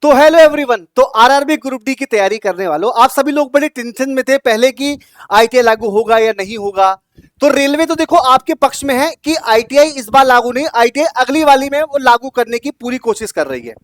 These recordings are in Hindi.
तो हेलो एवरीवन। तो आरआरबी ग्रुप डी की तैयारी करने वालों, आप सभी लोग बड़े टेंशन में थे पहले कि आईटीआई लागू होगा या नहीं होगा। तो रेलवे तो देखो आपके पक्ष में है कि आईटीआई इस बार लागू नहीं, आईटीआई अगली वाली में वो लागू करने की पूरी कोशिश कर रही है।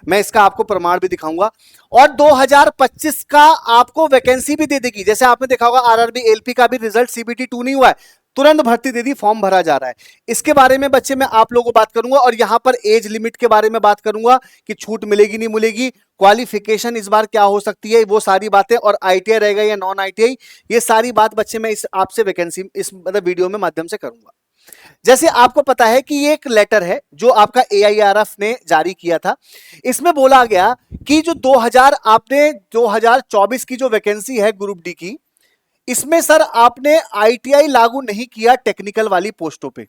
मैं इसका आपको प्रमाण भी दिखाऊंगा। और 2025 का आपको वैकेंसी भी दे देगी। जैसे आपने देखा होगा आरआरबी एलपी का भी रिजल्ट सीबीटी 2 नहीं हुआ है, तुरंत भर्ती दे दी, फॉर्म भरा जा रहा है। इसके बारे में बच्चे मैं आप लोगों को बात करूंगा और यहां पर एज लिमिट के बारे में बात करूंगा कि छूट मिलेगी नहीं मिलेगी, क्वालिफिकेशन इस बार क्या हो सकती है, वो सारी बातें, और आईटीआई रहेगा या नॉन आईटीआई, ये सारी बात बच्चे मैं इस आपसे वैकेंसी इस मतलब वीडियो में माध्यम से करूंगा। जैसे आपको पता है कि ये एक लेटर है जो आपका एआईआरएफ ने जारी किया था। इसमें बोला गया कि जो 2024 की जो वैकेंसी है ग्रुप डी की, इसमें सर आपने आईटीआई लागू नहीं किया टेक्निकल वाली पोस्टों पे।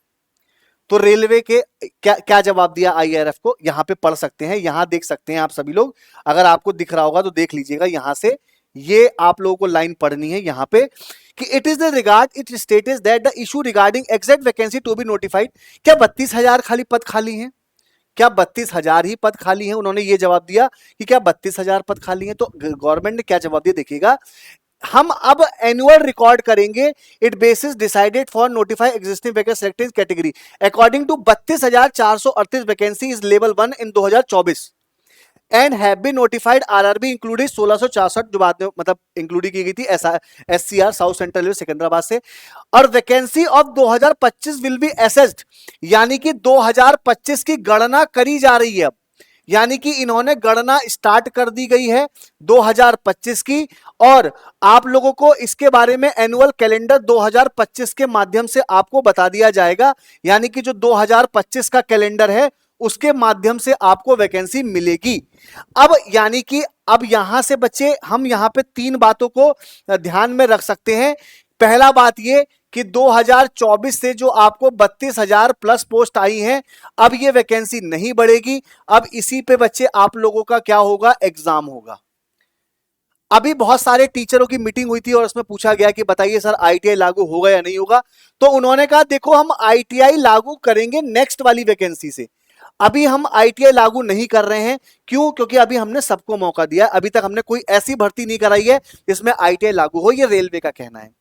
तो रेलवे के क्या क्या जवाब दिया आईआरएफ को, यहां पे पढ़ सकते हैं, यहां देख सकते हैं आप सभी लोग। अगर आपको दिख रहा होगा तो देख लीजिएगा यहां से, ये आप लोगों को लाइन पढ़नी है यहां पे कि it is the regard it status that the issue regarding exact vacancy to be notified. क्या 32,000 खाली पद खाली हैं? क्या 32,000 ही पद खाली हैं? उन्होंने ये जवाब दिया कि क्या 32,000 पद खाली हैं। तो गवर्नमेंट ने क्या जवाब दिया देखिएगा, हम अब एनुअल रिकॉर्ड करेंगे। It basis decided for notify existing vacancy selected category according to 32,438 vacancy is level 1 in 2024 and have been notified RRB included 1664 जो बाद में मतलब इंक्लूड की गई थी ऐसा SCR south central railway Secunderabad से। और vacancy of 2025 will be assessed, यानी कि 2025 की गणना करी जा रही है अब, यानी कि इन्होंने गणना स्टार्ट कर दी गई है 2025 की। और आप लोगों को इसके बारे में एनुअल कैलेंडर 2025 के माध्यम से आपको बता दिया जाएगा, यानी कि जो 2025 का कैलेंडर है उसके माध्यम से आपको वैकेंसी मिलेगी। अब यानी कि अब यहां से बच्चे हम यहां पे 3 बातों को ध्यान में रख सकते हैं। पहला बात ये कि 2024 से जो आपको 32,000 प्लस पोस्ट आई हैं, अब ये वैकेंसी नहीं बढ़ेगी। अब इसी पे बच्चे आप लोगों का क्या होगा, एग्जाम होगा। अभी बहुत सारे टीचरों की मीटिंग हुई थी और उसमें पूछा गया कि बताइए सर आईटीआई लागू होगा या नहीं होगा। तो उन्होंने कहा देखो हम आईटीआई लागू करेंगे नेक्स्ट वाली वैकेंसी से, अभी हम आईटीआई लागू नहीं कर रहे हैं। क्यों? क्योंकि अभी हमने सबको मौका दिया, अभी तक हमने कोई ऐसी भर्ती नहीं कराई है जिसमें आईटीआई लागू हो, ये रेलवे का कहना है।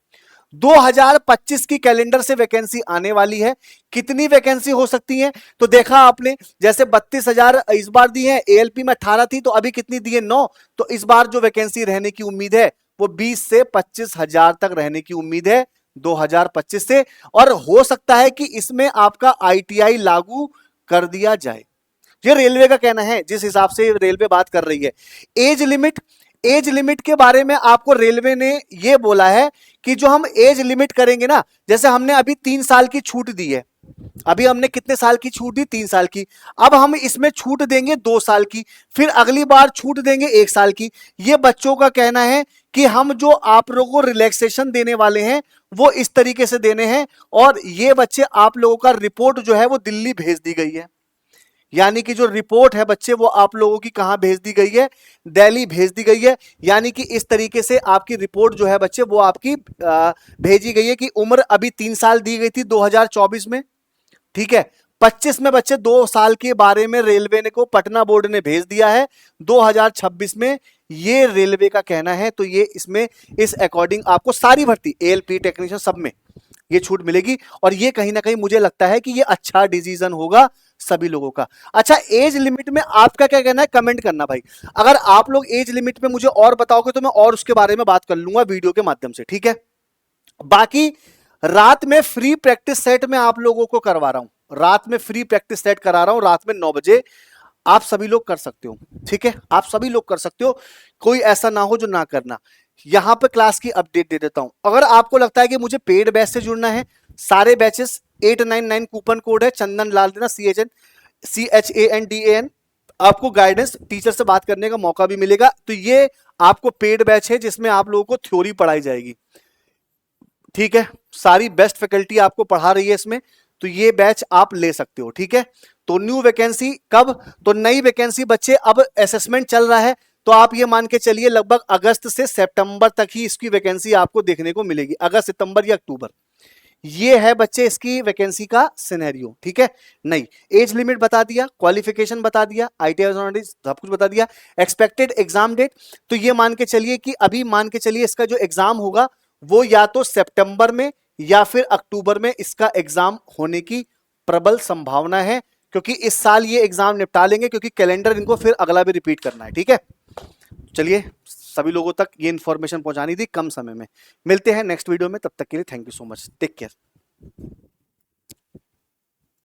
2025 की कैलेंडर से वैकेंसी आने वाली है। कितनी वैकेंसी हो सकती है? तो देखा आपने, जैसे 32,000 इस बार दी है, एएलपी में 18 थी, तो अभी कितनी दी है? 9। तो इस बार जो वैकेंसी रहने की उम्मीद है वो 20 से 25,000 तक रहने की उम्मीद है 2025 से। और हो सकता है कि इसमें आपका आईटीआई लागू कर दिया जाए, ये रेलवे का कहना है, जिस हिसाब से रेलवे बात कर रही है। एज लिमिट, एज लिमिट के बारे में आपको रेलवे ने यह बोला है कि जो हम एज लिमिट करेंगे ना, जैसे हमने अभी 3 साल की छूट दी है, अभी हमने कितने साल की छूट दी? 3 साल की। अब हम इसमें छूट देंगे 2 साल की, फिर अगली बार छूट देंगे 1 साल की। ये बच्चों का कहना है कि हम जो आप लोगों को रिलैक्सेशन देने वाले हैं वो इस तरीके से देने हैं। और ये बच्चे आप लोगों का रिपोर्ट जो है वो दिल्ली भेज दी गई है, यानी कि जो रिपोर्ट है बच्चे वो आप लोगों की कहां भेज दी गई है? दिल्ली भेज दी गई है। यानी कि इस तरीके से आपकी रिपोर्ट जो है बच्चे वो आपकी भेजी गई है कि उम्र अभी 3 साल दी गई थी 2024 में, ठीक है। 25 में बच्चे 2 साल के बारे में रेलवे ने को पटना बोर्ड ने भेज दिया है, 2026 में ये रेलवे का कहना है। तो ये इसमें इस अकॉर्डिंग आपको सारी भर्ती एएलपी टेक्नीशियन सब में ये छूट मिलेगी। और ये कहीं ना कहीं मुझे लगता है कि ये अच्छा डिसीजन होगा सभी लोगों का। अच्छा, एज लिमिट में आपका क्या कहना है? कमेंट करना भाई। अगर आप लोग एज लिमिट में मुझे और बताओगे तो मैं और उसके बारे में बात कर लूंगा वीडियो के माध्यम से, ठीक है। बाकी रात में फ्री प्रैक्टिस सेट में आप लोगों को करवा रहा हूं, रात में फ्री प्रैक्टिस सेट करा रहा हूं, रात में 9 बजे आप सभी लोग कर सकते हो, ठीक है। आप सभी लोग कर सकते हो, कोई ऐसा ना हो जो ना करना। यहां पे क्लास की अपडेट दे देता हूं। अगर आपको लगता है कि मुझे पेड बैच से जुड़ना है, सारे बैचेस 899 कूपन कोड है, चंदन लाल देना, CHANDAN। आपको गाइडेंस टीचर से बात करने का मौका भी मिलेगा। तो ये आपको पेड बैच है जिसमें आप लोगों को थ्योरी पढ़ाई जाएगी, ठीक है। सारी बेस्ट फैकल्टी आपको पढ़ा रही है इसमें, तो ये बैच आप ले सकते हो, ठीक है। तो न्यू वैकेंसी कब? तो नई वैकेंसी बच्चे अब असेसमेंट चल रहा है, तो आप ये मान के चलिए लगभग अगस्त से सितंबर तक ही इसकी वैकेंसी आपको देखने को मिलेगी, अगस्त, सितंबर या अक्टूबर। ये है बच्चे इसकी वैकेंसी का सिनेरियो, ठीक है। नहीं, एज लिमिट बता दिया, क्वालिफिकेशन बता दिया, आईटीआई सब कुछ बता दिया, एक्सपेक्टेड एग्जाम डेट, तो ये मान के चलिए कि अभी मान के चलिए इसका जो एग्जाम होगा वो या तो सितंबर में या फिर अक्टूबर में इसका एग्जाम होने की प्रबल संभावना है, क्योंकि इस साल ये एग्जाम निपटा लेंगे, क्योंकि कैलेंडर इनको फिर अगला भी रिपीट करना है, ठीक है। चलिए, सभी लोगों तक ये इंफॉर्मेशन पहुंचानी थी कम समय में। मिलते हैं नेक्स्ट वीडियो में, तब तक के लिए thank you so much, take care.